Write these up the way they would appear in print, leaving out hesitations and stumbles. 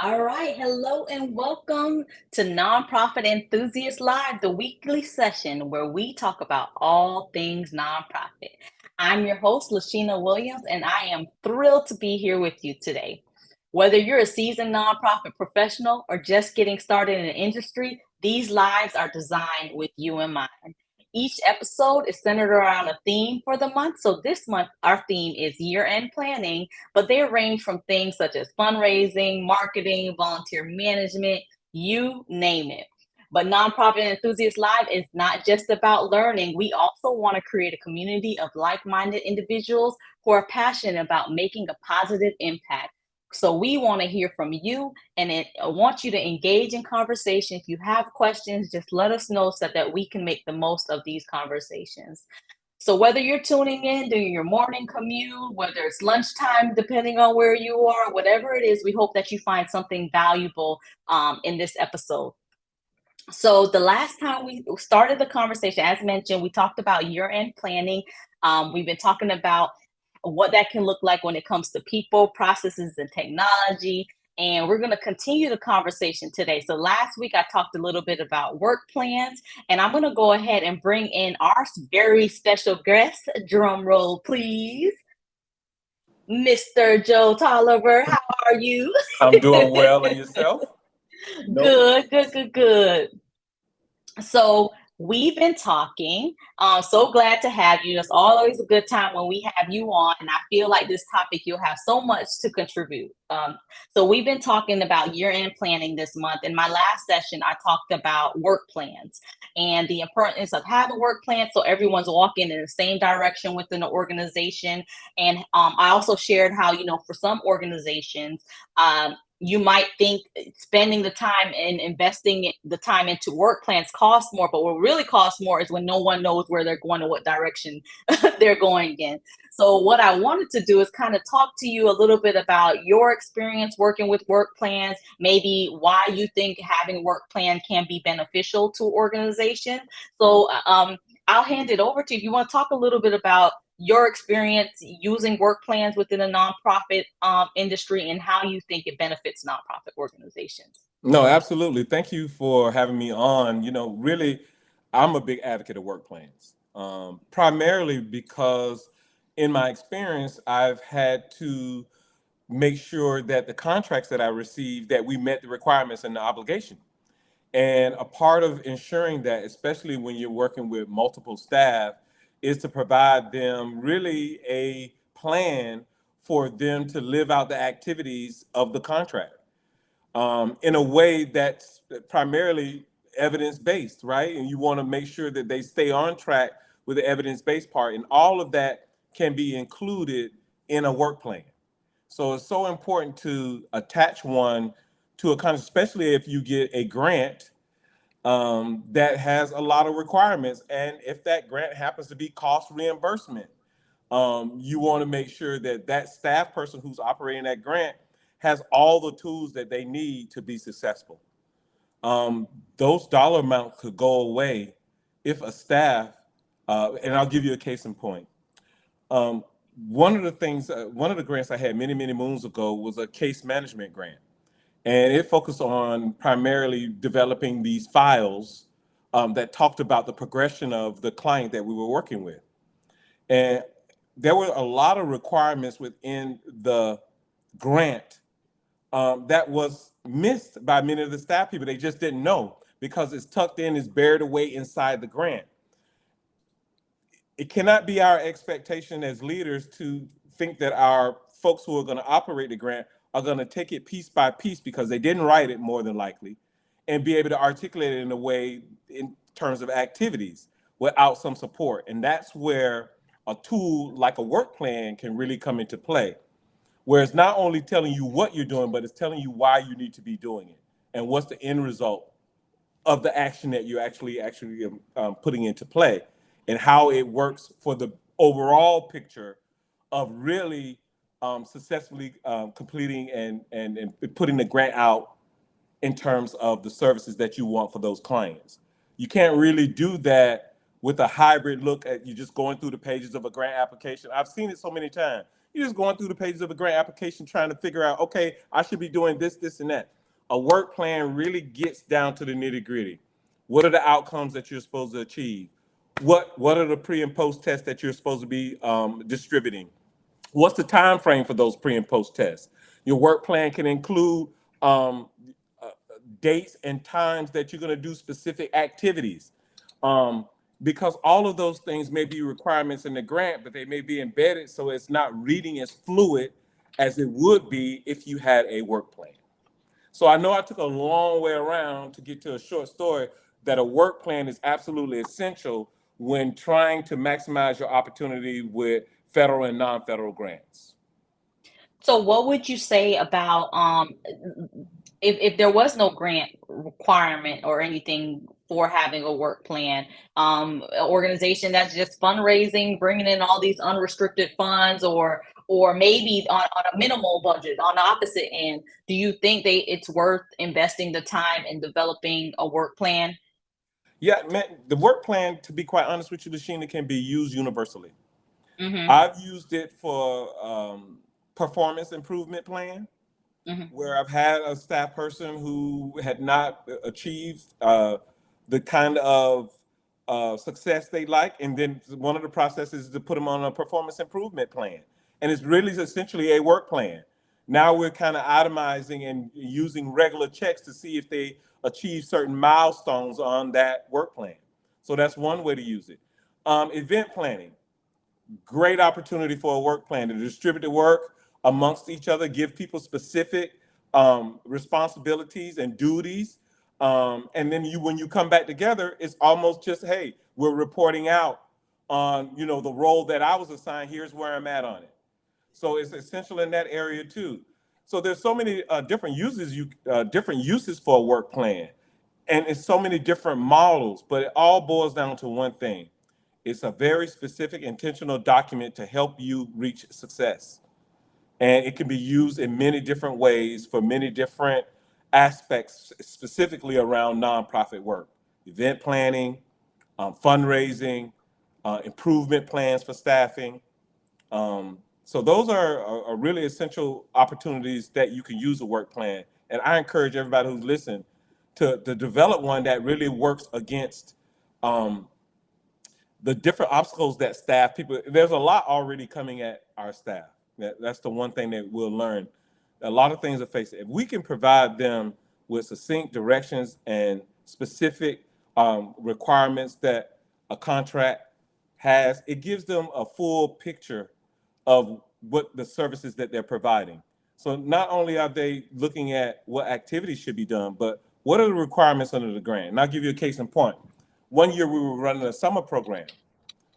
All right, hello and welcome to Nonprofit Enthusiast Live, the weekly session where we talk about all things nonprofit. I'm your host, Lashina Williams, and I am thrilled to be here with you today. Whether you're a seasoned nonprofit professional or just getting started in the industry, these lives are designed with you in mind. Each episode is centered around a theme for the month. So this month, our theme is year-end planning, but they range from things such as fundraising, marketing, volunteer management, you name it. But Nonprofit Enthusiast Live is not just about learning. We also want to create a community of like minded individuals who are passionate about making a positive impact. So we want to hear from you and I want you to engage in conversation. If you have questions, just let us know so that we can make the most of these conversations. So whether you're tuning in during your morning commute, whether it's lunchtime, depending on where you are, whatever it is, we hope that you find something valuable in this episode. So the last time we started the conversation, as mentioned, we talked about year-end planning. We've been talking about what that can look like when it comes to people, processes, and technology. And we're going to continue the conversation today. So last week I talked a little bit about work plans, and I'm going to go ahead and bring in our very special guest. Drum roll, please. Mr. Joe Tolliver, how are you? I'm doing well, and yourself? Nope. Good, good, good, good. So we've been talking. So glad to have you. It's always a good time when we have you on, and I feel like this topic you'll have so much to contribute. So we've been talking about year-end planning this month. In my last session, I talked about work plans and the importance of having work plans so everyone's walking in the same direction within the organization. And I also shared how for some organizations. You might think spending the time and investing the time into work plans costs more, but what really costs more is when no one knows where they're going or what direction they're going in. So what I wanted to do is kind of talk to you a little bit about your experience working with work plans, maybe why you think having work plan can be beneficial to organizations. So I'll hand it over to you. If you want to talk a little bit about your experience using work plans within the nonprofit industry and how you think it benefits nonprofit organizations. No, absolutely. Thank you for having me on. Really, I'm a big advocate of work plans, primarily because in my experience, I've had to make sure that the contracts that I received, that we met the requirements and the obligation. And a part of ensuring that, especially when you're working with multiple staff, is to provide them really a plan for them to live out the activities of the contract in a way that's primarily evidence-based, right? And you want to make sure that they stay on track with the evidence-based part. And all of that can be included in a work plan. So it's so important to attach one to a contract, especially if you get a grant that has a lot of requirements. And if that grant happens to be cost reimbursement, you want to make sure that that staff person who's operating that grant has all the tools that they need to be successful. Those dollar amounts could go away if a staff, and I'll give you a case in point. Um, one of the grants I had many, many moons ago was a case management grant. And it focused on primarily developing these files that talked about the progression of the client that we were working with. And there were a lot of requirements within the grant that was missed by many of the staff people. They just didn't know because it's tucked in, it's buried away inside the grant. It cannot be our expectation as leaders to think that our folks who are going to operate the grant are going to take it piece by piece because they didn't write it more than likely and be able to articulate it in a way in terms of activities without some support. And that's where a tool like a work plan can really come into play, where it's not only telling you what you're doing, but it's telling you why you need to be doing it and what's the end result of the action that you're actually putting into play and how it works for the overall picture of really successfully completing and putting the grant out in terms of the services that you want for those clients. You can't really do that with a hybrid look at you just going through the pages of a grant application. I've seen it so many times. You're just going through the pages of a grant application trying to figure out, okay, I should be doing this, this, and that. A work plan really gets down to the nitty gritty. What are the outcomes that you're supposed to achieve? What are the pre and post tests that you're supposed to be distributing? What's the time frame for those pre and post tests? Your work plan can include um, uh, dates and times that you're going to do specific activities. Um, because all of those things may be requirements in the grant, but they may be embedded so it's not reading as fluid as it would be if you had a work plan. So I know I took a long way around to get to a short story that a work plan is absolutely essential when trying to maximize your opportunity with federal and non-federal grants. So what would you say about if there was no grant requirement or anything for having a work plan, an organization that's just fundraising, bringing in all these unrestricted funds, or maybe on a minimal budget on the opposite end, do you think it's worth investing the time in developing a work plan? Yeah, man, the work plan, to be quite honest with you, Lashina, can be used universally. Mm-hmm. I've used it for performance improvement plan, Mm-hmm. where I've had a staff person who had not achieved the kind of success they like, and then one of the processes is to put them on a performance improvement plan, and it's really essentially a work plan. Now we're kind of itemizing and using regular checks to see if they achieve certain milestones on that work plan. So that's one way to use it. Event planning, great opportunity for a work plan to distribute the work amongst each other, give people specific responsibilities and duties. And then when you come back together, it's almost just, hey, we're reporting out on, the role that I was assigned. Here's where I'm at on it. So it's essential in that area too. So there's so many different uses for a work plan, and it's so many different models, but it all boils down to one thing. It's a very specific, intentional document to help you reach success. And it can be used in many different ways for many different aspects, specifically around nonprofit work, event planning, fundraising, improvement plans for staffing. So those are really essential opportunities that you can use a work plan. And I encourage everybody who's listening to develop one that really works against um, the different obstacles that staff people. There's a lot already coming at our staff. That's the one thing that we'll learn. A lot of things are facing. If we can provide them with succinct directions and specific requirements that a contract has, it gives them a full picture of what the services that they're providing. So not only are they looking at what activities should be done, but what are the requirements under the grant? And I'll give you a case in point. One year we were running a summer program.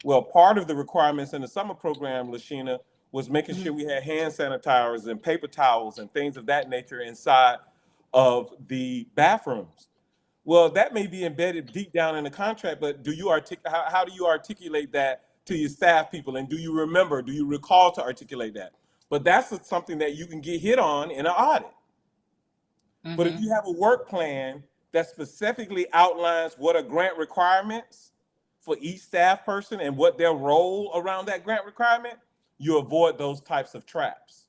Well, part of the requirements in the summer program, Lashina, was making Mm-hmm. sure we had hand sanitizers and paper towels and things of that nature inside of the bathrooms. Well, that may be embedded deep down in the contract, but how do you articulate that to your staff people? And do you recall to articulate that? But that's something that you can get hit on in an audit. But if Mm-hmm. you have a work plan that specifically outlines what are grant requirements for each staff person and what their role around that grant requirement, you avoid those types of traps.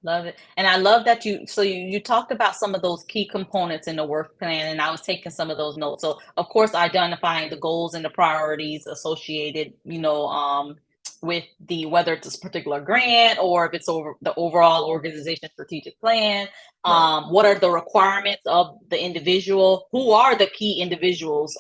Love it. And I love that you talked about some of those key components in the work plan, and I was taking some of those notes. So of course identifying the goals and the priorities associated, with the whether it's a particular grant or if it's over the overall organization strategic plan. Right. What are the requirements of the individual? Who are the key individuals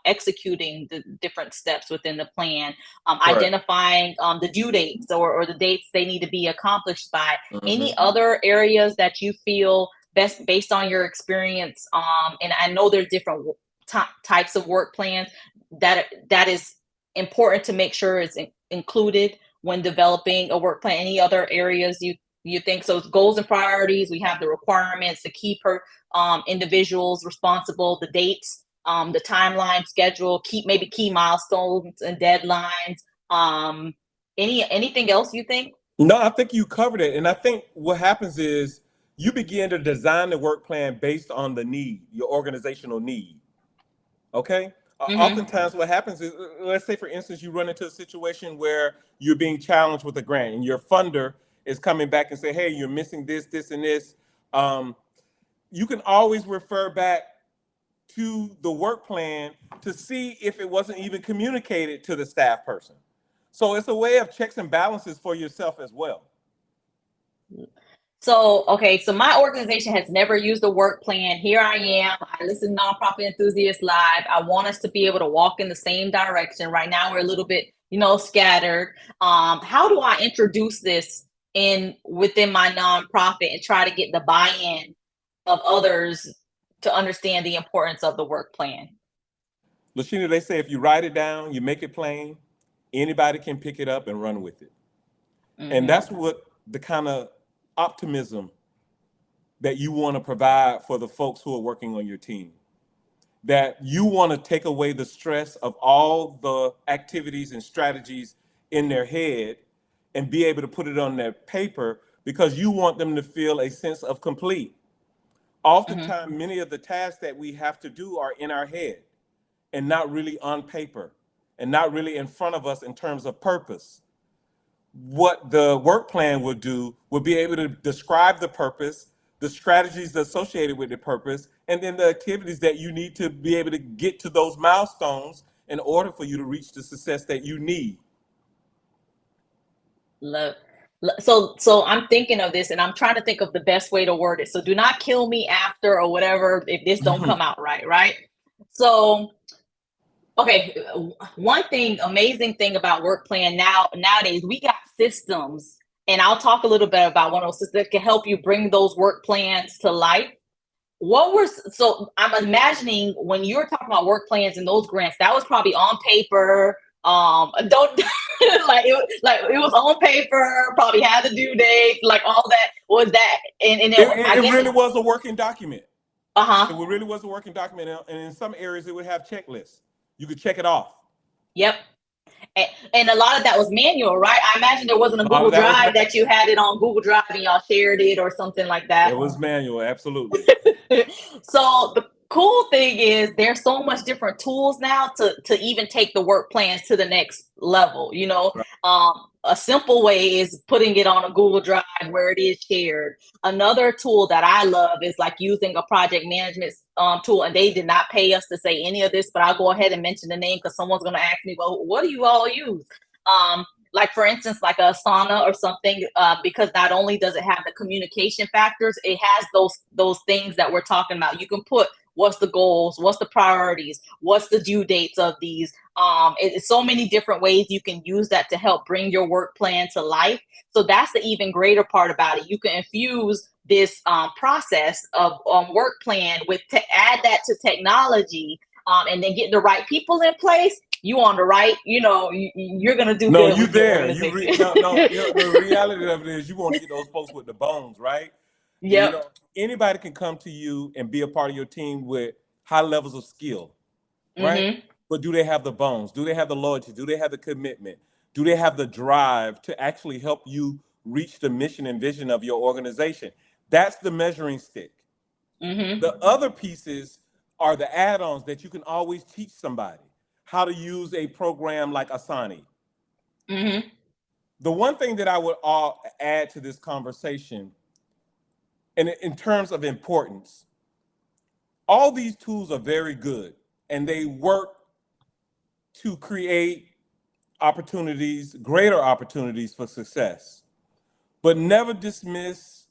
executing the different steps within the plan? Correct. Identifying the due dates or the dates they need to be accomplished by. Any Hmm. other areas that you feel best based on your experience? And I know there's different types of work plans that is important to make sure it's included when developing a work plan. Any other areas you think so? It's goals and priorities. We have the requirements, the key individuals responsible, the dates, the timeline, schedule, maybe key milestones and deadlines. Anything else you think? No, I think you covered it. And I think what happens is you begin to design the work plan based on the need, your organizational need. Okay. Mhm. Oftentimes what happens is, let's say for instance, you run into a situation where you're being challenged with a grant and your funder is coming back and say, hey, you're missing this, this, and this. Um, you can always refer back to the work plan to see if it wasn't even communicated to the staff person. So it's a way of checks and balances for yourself as well. So, okay, so my organization has never used a work plan. Here I am. I listen to Nonprofit Enthusiast Live. I want us to be able to walk in the same direction. Right now, we're a little bit, scattered. How do I introduce this in within my nonprofit and try to get the buy-in of others to understand the importance of the work plan? Lashina, they say if you write it down, you make it plain, anybody can pick it up and run with it. And Mm-hmm. that's what the kind of optimism that you want to provide for the folks who are working on your team. That you want to take away the stress of all the activities and strategies in their head and be able to put it on their paper because you want them to feel a sense of complete. Mm-hmm. Oftentimes, many of the tasks that we have to do are in our head and not really on paper and not really in front of us in terms of purpose. What the work plan would do would be able to describe the purpose, the strategies associated with the purpose, and then the activities that you need to be able to get to those milestones in order for you to reach the success that you need. Love. So I'm thinking of this and I'm trying to think of the best way to word it. So do not kill me after or whatever if this don't come out right, right? So okay, one thing, amazing thing about work plan nowadays, we got systems, and I'll talk a little bit about one of those systems that can help you bring those work plans to life. So I'm imagining when you were talking about work plans and those grants, that was probably on paper. Don't like it was on paper, probably had the due date, like all that was that, and It, I it, it guess really was a working document. It uh-huh. really was a working document, and in some areas it would have checklists. You could check it off. Yep. And a lot of that was manual, right? I imagine there wasn't a A lot Google of that was Drive manual. that you had it on Google Drive and y'all shared it or something like It that. was manual, absolutely. So the cool thing is there's so much different tools now to even take the work plans to the next level. Right. A simple way is putting it on a Google Drive where it is shared. Another tool that I love is like using a project management tool, and they did not pay us to say any of this, but I'll go ahead and mention the name because someone's going to ask me, well, what do you all use? Like for instance, like a sauna or something, because not only does it have the communication factors, it has those things that we're talking about. You can put what's the goals, what's the priorities, what's the due dates of these. It's so many different ways you can use that to help bring your work plan to life. So that's the even greater part about it. You can infuse this process of work plan with to add that to technology, and then get the right people in place. You on the right, you're gonna do No, good you with your there. organization. No, no. The reality of it is, you want to get those folks with the bones, right? You Yep. know, anybody can come to you and be a part of your team with high levels of skill, right? Mm-hmm. But do they have the bones? Do they have the loyalty? Do they have the commitment? Do they have the drive to actually help you reach the mission and vision of your organization? That's the measuring stick. Mm-hmm. The other pieces are the add-ons that you can always teach somebody how to use a program like Asani. Mm-hmm. The one thing that I would add to this conversation, and in terms of importance, all these tools are very good and they work to create opportunities, greater opportunities for success. But never dismiss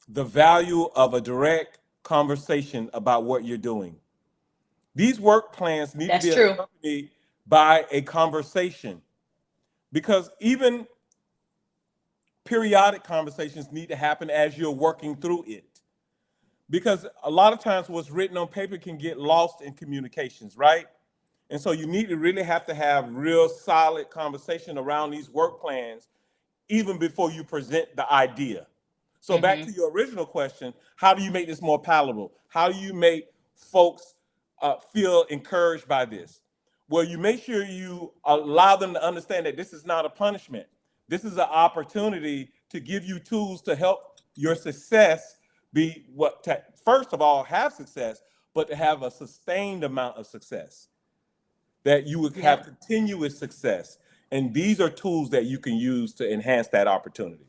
the value of a direct conversation about what you're doing. These work plans need to That's be true. accompanied by a conversation because even periodic conversations need to happen as you're working through it. Because a lot of times what's written on paper can get lost in communications, right? And so you need to really have to have real solid conversation around these work plans even before you present the idea. So back Mm-hmm. to your original question, how do you make this more palatable? How do you make folks feel encouraged by this? Well, you make sure you allow them to understand that this is not a punishment. This is an opportunity to give you tools to help your success be first of all, have success, but to have a sustained amount of success. that you would have Yep. continuous success. And these are tools that you can use to enhance that opportunity.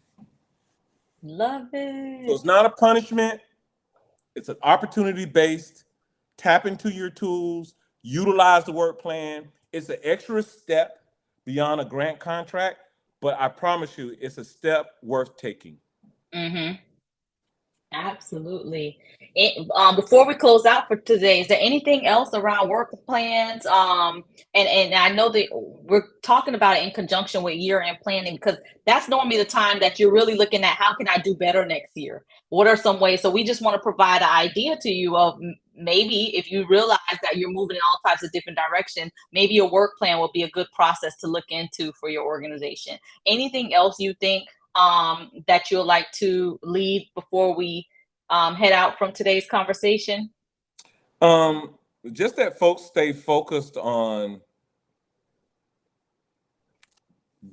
Love So it's it. not a punishment, it's an opportunity based. Tap into your tools, utilize the work plan. It's an extra step beyond a grant contract, but I promise you, it's a step worth taking. Mm-hmm. Absolutely. Before we close out for today, is there anything else around work plans? And I know that we're talking about it in conjunction with year-end planning because that's normally the time that you're really looking at how can I do better next year? What are some ways? So we just want to provide an idea to you of maybe if you realize that you're moving in all types of different directions, maybe your work plan will be a good process to look into for your organization. Anything else you think that you'd like to leave before we head out from today's conversation? Um, just that folks stay focused on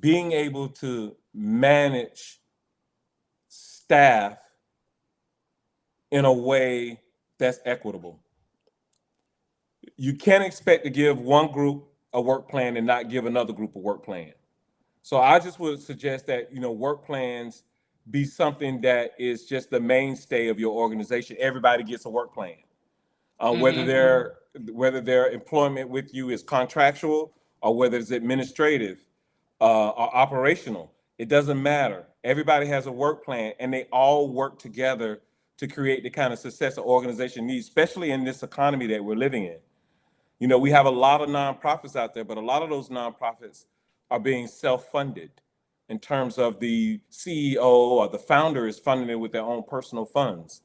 being able to manage staff in a way that's equitable. You can't expect to give one group a work plan and not give another group a work plan. So I just would suggest that work plans be something that is just the mainstay of your organization. Everybody gets a work plan, whether Mm-hmm. their employment with you is contractual or whether it's administrative or operational. It doesn't matter. Everybody has a work plan, and they all work together to create the kind of success an organization needs, especially in this economy that we're living in. We have a lot of nonprofits out there, but a lot of those nonprofits are being self-funded in terms of the CEO or the founder is funding it with their own personal funds.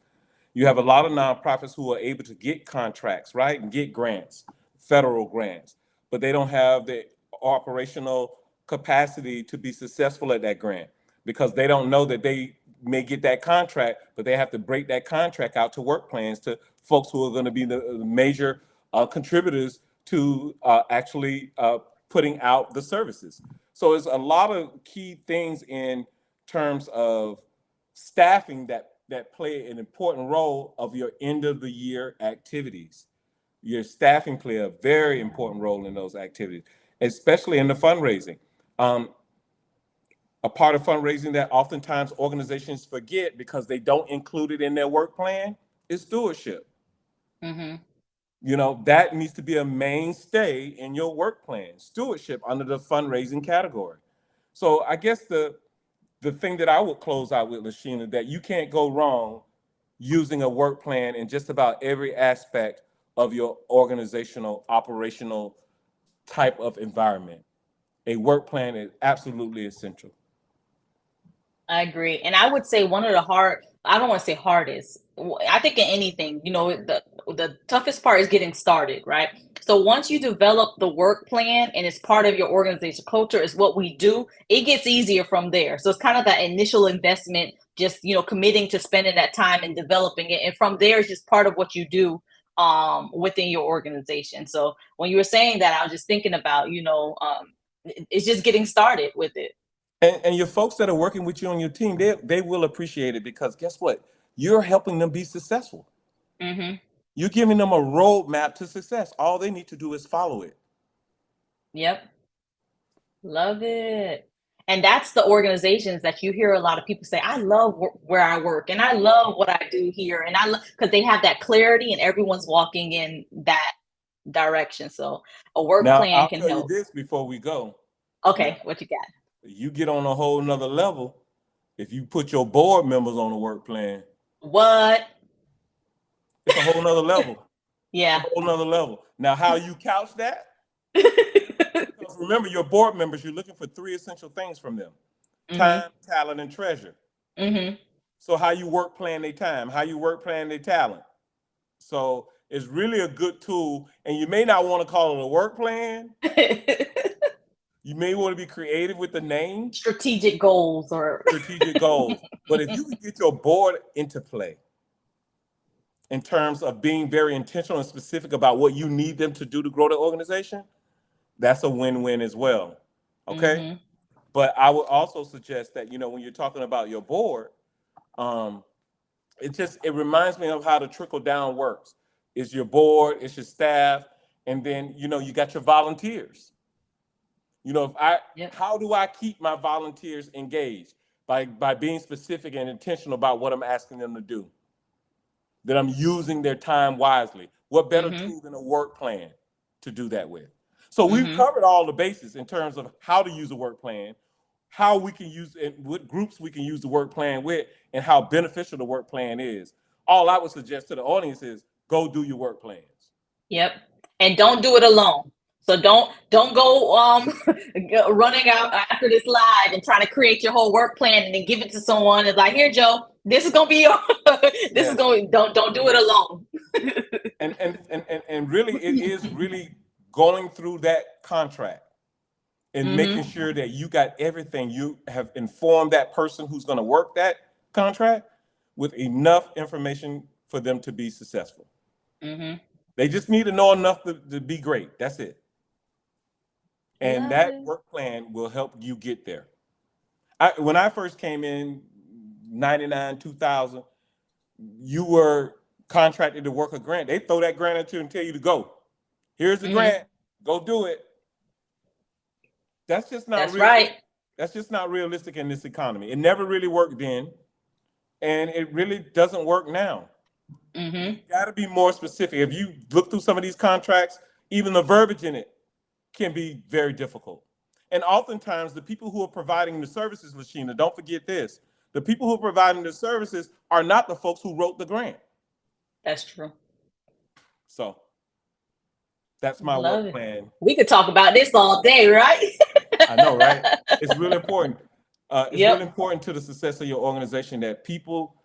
You have a lot of nonprofits who are able to get contracts, right, and get grants, federal grants, but they don't have the operational capacity to be successful at that grant because they don't know that they may get that contract, but they have to break that contract out to work plans to folks who are going to be the major contributors to actually putting out the services. So it's a lot of key things in terms of staffing that play an important role of your end of the year activities. Your staffing play a very important role in those activities, especially in the fundraising. Um, a part of fundraising that oftentimes organizations forget because they don't include it in their work plan is stewardship. Mm-hmm. That needs to be a mainstay in your work plan, stewardship under the fundraising category. So I guess the thing that I would close out with, Lashina, that you can't go wrong using a work plan in just about every aspect of your organizational, operational type of environment. A work plan is absolutely essential. I agree. And I would say one of the I don't want to say hardest. I think in anything, the toughest part is getting started, right? So once you develop the work plan and it's part of your organization culture, is what we do, it gets easier from there. So it's kind of that initial investment, just, committing to spending that time and developing it. And from there, it's just part of what you do within your organization. So when you were saying that, I was just thinking about, it's just getting started with it. And your folks that are working with you on your team, they will appreciate it because guess what? You're helping them be successful. Mm-hmm. You're giving them a roadmap to success. All they need to do is follow it. Yep. Love it. And that's the organizations that you hear a lot of people say, I love where I work and I love what I do here. And I love because they have that clarity and everyone's walking in that direction. So a work Now, plan I'll can tell you help. this before we go. Now, Okay, what you got? you get on a whole nother level if you put your board members on a work plan. What? It's a whole nother level. It's a Yeah. whole nother level. Now, how you couch that? Because remember, your board members, you're looking for three essential things from them: Mm-hmm. time, talent, and treasure. Mm-hmm. So, how you work plan their time, how you work plan their talent. So, it's really a good tool. And you may not want to call it a work plan. You may want to be creative with the name, Strategic goals or strategic goals. But if you can get your board into play in terms of being very intentional and specific about what you need them to do to grow the organization, that's a win-win as well. Okay. mm-hmm. But I would also suggest that, when you're talking about your board, um, it reminds me of how the trickle down works. It's your board, it's your staff, And then, you got your volunteers. If I Yep. how do I keep my volunteers engaged? By being specific and intentional about what I'm asking them to do, that I'm using their time wisely. What better Mm-hmm. tool than a work plan to do that with? So we've Mm-hmm. covered all the bases in terms of how to use a work plan, how we can use it, what groups we can use the work plan with, and how beneficial the work plan is. All I would suggest to the audience is go do your work plans. Yep. And don't do it alone. So don't go running out after this live and trying to create your whole work plan and then give it to someone. It's like, here, Joe, this is gonna be your this is Yes. going don't do it alone. And really it is really going through that contract and making Mm-hmm. sure that you got everything. You have informed that person who's going to work that contract with enough information for them to be successful. Mm-hmm. They just need to know enough to be great. That's it. And Love that it. work plan will help you get there. When I first came in 99, 2000, you were contracted to work a grant. They throw that grant at you and tell you to go. Here's the Mm-hmm. grant. Go do it. That's just not That's right. realistic. That's just not realistic in this economy. It never really worked then, and it really doesn't work now. You Mm-hmm. got to be more specific. If you look through some of these contracts, even the verbiage in it can be very difficult. And oftentimes, the people who are providing the services, Lashina, don't forget this: the people who are providing the services are not the folks who wrote the grant. That's true. So that's my Love work it. plan. We could talk about this all day, right? I know, right? It's really important. It's really Yep. important to the success of your organization that people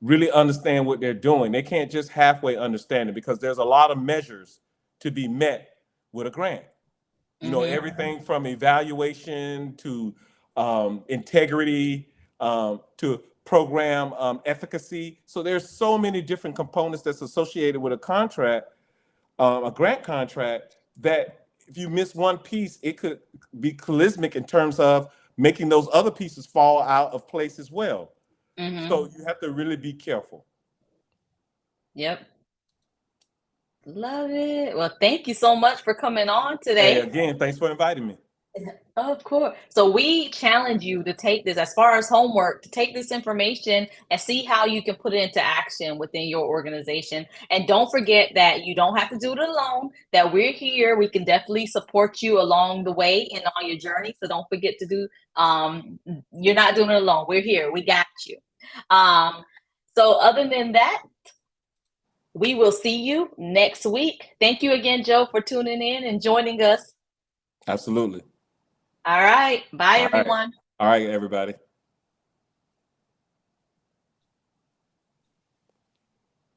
really understand what they're doing. They can't just halfway understand it because there's a lot of measures to be met with a grant. Mm-hmm. Everything from evaluation to integrity to program efficacy. So there's so many different components that's associated with a contract, a grant contract, that if you miss one piece, it could be cataclysmic in terms of making those other pieces fall out of place as well. Mm-hmm. So you have to really be careful. Yep. Love it. Well, thank you so much for coming on Hey, today. again, thanks for inviting me. Of course. So we challenge you to take this as far as homework, to take this information and see how you can put it into action within your organization. And don't forget that you don't have to do it alone, that we're here. We can definitely support you along the way and on your journey. So don't forget to do you're not doing it alone. We're here. We got you. Um so other than that, we will see you next week. Thank you again, Joe, for tuning in and joining us. Absolutely. All right. Bye, All right. everyone. All right, everybody.